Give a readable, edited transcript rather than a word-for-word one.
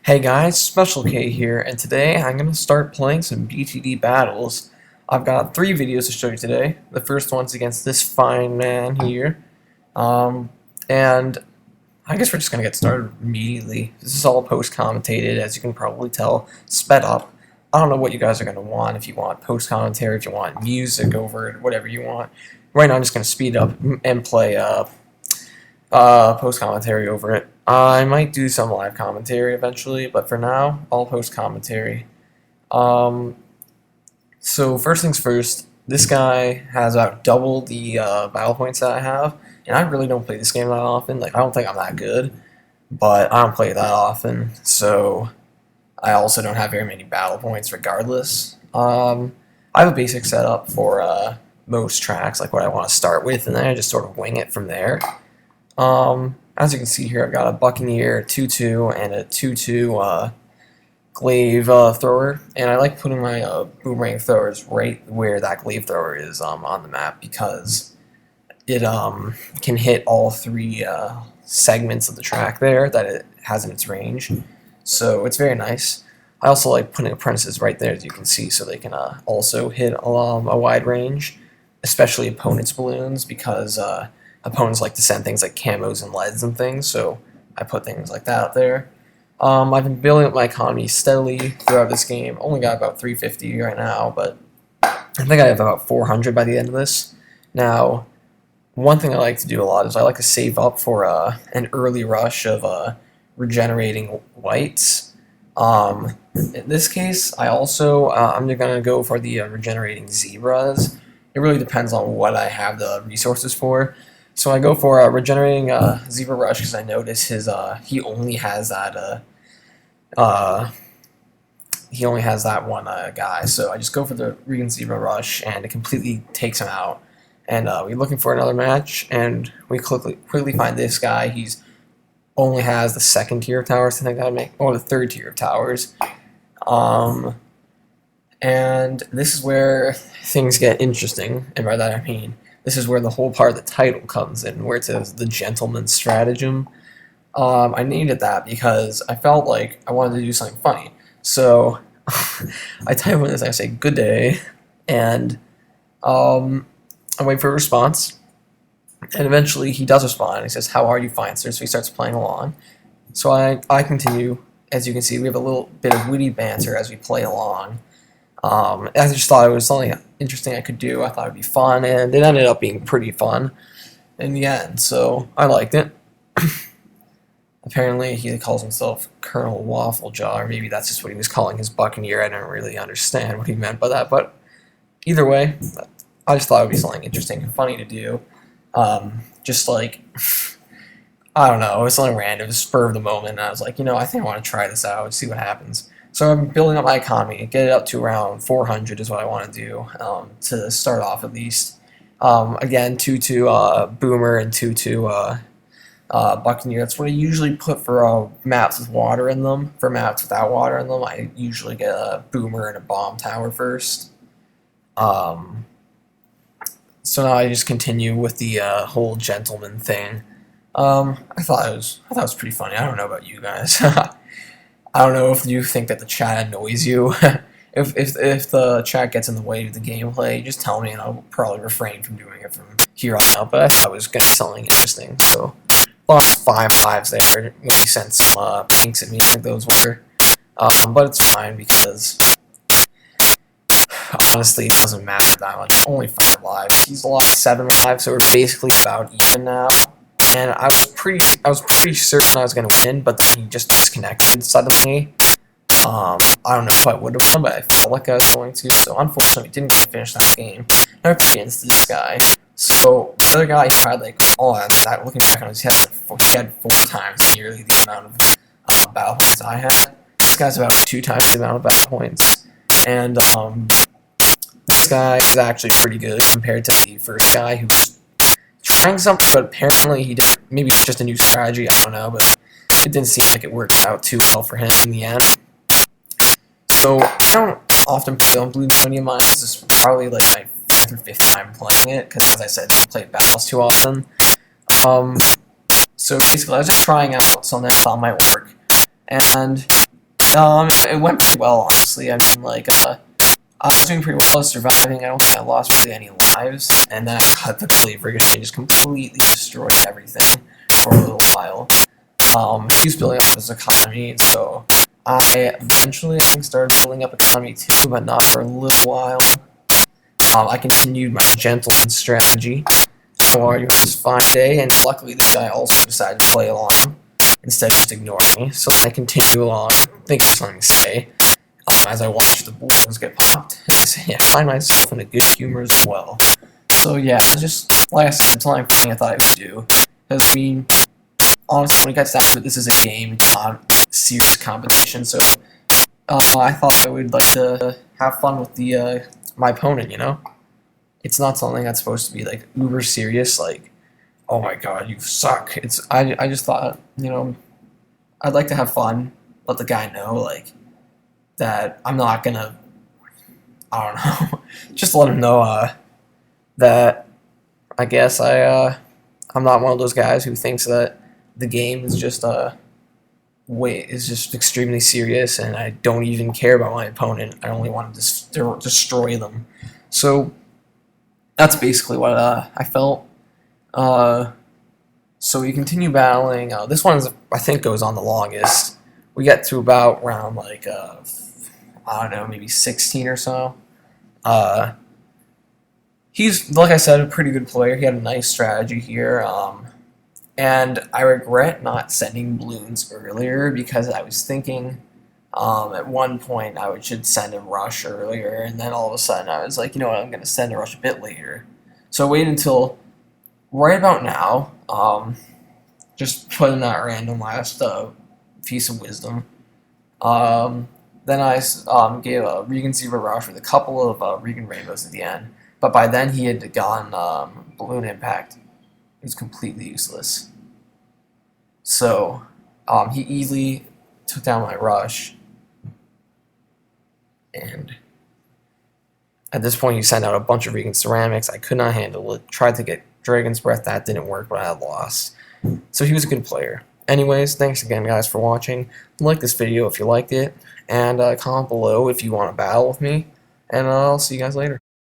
Hey guys, Special K here, and today I'm going to start playing some BTD battles. I've got 3 videos to show you today. The first one's against this fine man here, and I guess we're just going to get started immediately. This is all post-commentated, as you can probably tell, sped up. I don't know what you guys are going to want, if you want post-commentary, if you want music over it, whatever you want. Right now I'm just going to speed up and play post-commentary over it. I might do some live commentary eventually, but for now, all post-commentary. So first things first, this guy has about double the battle points that I have, and I really don't play this game that often. Like, I don't think I'm that good, but I don't play it that often, so I also don't have very many battle points regardless. I have a basic setup for most tracks, like what I want to start with, and then I just sort of wing it from there. As you can see here, I've got a Buccaneer 2-2 and a 2-2 glaive thrower, and I like putting my boomerang throwers right where that glaive thrower is on the map because it can hit all 3 segments of the track there that it has in its range, so it's very nice. I also like putting apprentices right there, as you can see, so they can also hit a wide range, especially opponents' balloons, because opponents like to send things like camos and leads and things, so I put things like that up there. I've been building up my economy steadily throughout this game. Only got about 350 right now, but I think I have about 400 by the end of this. Now, one thing I like to do a lot is I like to save up for an early rush of regenerating whites. In this case, I also I'm going to go for the regenerating zebras. It really depends on what I have the resources for. So I go for regenerating Zebra Rush because I notice he only has that one guy. So I just go for the Regen Zebra Rush, and it completely takes him out. And we're looking for another match, and we quickly find this guy. He's only has the 2nd tier of towers, I think that make, or the 3rd tier of towers. And this is where things get interesting, and by that I mean, this is where the whole part of the title comes in, where it says the Gentleman's Stratagem. I named it that because I felt like I wanted to do something funny. So I type in this, I say good day, and I wait for a response. And eventually he does respond. He says, "How are you, fine sir?" So he starts playing along. So I continue. As you can see, we have a little bit of witty banter as we play along. I just thought it was something interesting I could do. I thought it'd be fun, and it ended up being pretty fun in the end, so I liked it. Apparently, he calls himself Colonel Wafflejaw, or maybe that's just what he was calling his Buccaneer. I don't really understand what he meant by that, but either way, I just thought it would be something interesting and funny to do. Just like, I don't know, it was something random, spur of the moment, and I was like, I think I want to try this out, see what happens. So I'm building up my economy, get it up to around 400 is what I want to do, to start off at least. Again, 2-2 Boomer and 2-2 Buccaneer. That's what I usually put for maps with water in them. For maps without water in them, I usually get a Boomer and a Bomb Tower first. So now I just continue with the whole gentleman thing. I thought it was pretty funny. I don't know about you guys. I don't know if you think that the chat annoys you. if the chat gets in the way of the gameplay, just tell me and I'll probably refrain from doing it from here on out. But I thought it was going to be something interesting. So lost 5 lives there when he sent some pinks at me, I think those were. But it's fine because honestly it doesn't matter that much. Only 5 lives. He's lost 7 lives, so we're basically about even now. And I was pretty certain I was going to win, but then he just disconnected suddenly. I don't know if I would have won, but I felt like I was going to, so unfortunately we didn't get to finish that game. Now it's against this guy. So the other guy, he had like, looking back on it, he had 4 times nearly the amount of battle points I had. This guy's about 2 times the amount of battle points. And this guy is actually pretty good compared to the first guy who was trying something, but apparently he didn't. Maybe it's just a new strategy, I don't know, but it didn't seem like it worked out too well for him in the end. So I don't often play on Blue Zodium Mines. This is probably like my 4th or 5th time playing it, because as I said, I don't play battles too often. So basically I was just trying out something I thought might work, and It went pretty well, honestly. I mean, like, I was doing pretty well, I was surviving. I don't think I lost really any lives, and then I got the Glaive Ricochet and just completely destroyed everything for a little while. He was building up his economy, and so I eventually, I think, started building up economy too, but not for a little while. I continued my gentleman strategy. How are you on this fine day? And luckily, this guy also decided to play along instead of just ignoring me. So I continue along, thinking of something to say, as I watch the balloons get popped. And I find myself in a good humor as well. So yeah, just like I said, until I'm playing, I thought I would do. Because I mean, honestly, when it gets down to it, this is a game. It's not serious competition. So I thought I would like to have fun with the my opponent. You know, it's not something that's supposed to be like uber serious. Like, oh my god, you suck. It's I just thought, you know, I'd like to have fun. Let the guy know like that I'm not gonna. I don't know. Just let him know that I guess I'm not one of those guys who thinks that the game is just is just extremely serious, and I don't even care about my opponent. I only want to destroy them. So that's basically what I felt. So we continue battling. This one I think goes on the longest. We get to about round like I don't know, maybe 16 or so. He's, like I said, a pretty good player. He had a nice strategy here. And I regret not sending balloons earlier because I was thinking at one point should send him rush earlier, and then all of a sudden I was like, you know what, I'm going to send a rush a bit later. So I waited until right about now, just put in that random last piece of wisdom. Then I gave a Regan Zebra Rush with a couple of Regan Rainbows at the end, but by then he had gotten Balloon Impact. It was completely useless. So he easily took down my rush, and at this point he sent out a bunch of Regan Ceramics. I could not handle it. Tried to get Dragon's Breath, that didn't work, but I had lost. So he was a good player. Anyways, thanks again guys for watching. Like this video if you liked it, and comment below if you want to battle with me, and I'll see you guys later.